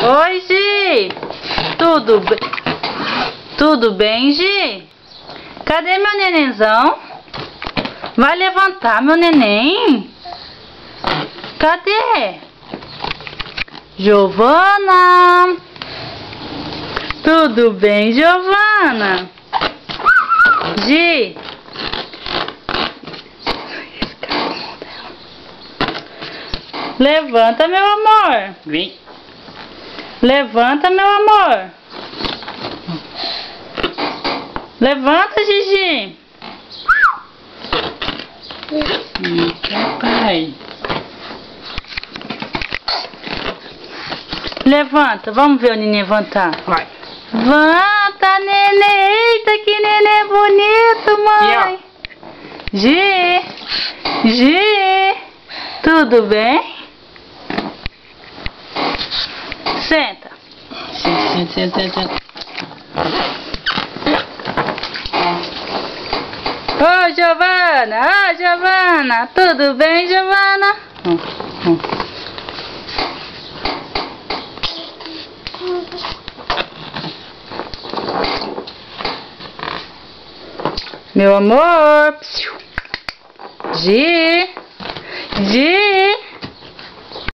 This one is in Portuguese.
Oi, Gi! Tudo bem? Tudo bem, Gi? Cadê meu nenenzão? Vai levantar meu neném? Cadê? Giovana! Tudo bem, Giovana? Gi! Levanta, meu amor. Vem. Levanta, meu amor. Levanta, Gigi. Papai. Levanta, vamos ver o neném levantar. Vai. Levanta, neném. Eita, que neném bonito, mãe. Gi. Gi. Tudo bem? Senta. Senta. Ô, Giovana! Ô, Giovana! Tudo bem, Giovana? Meu amor! Gi! Gi!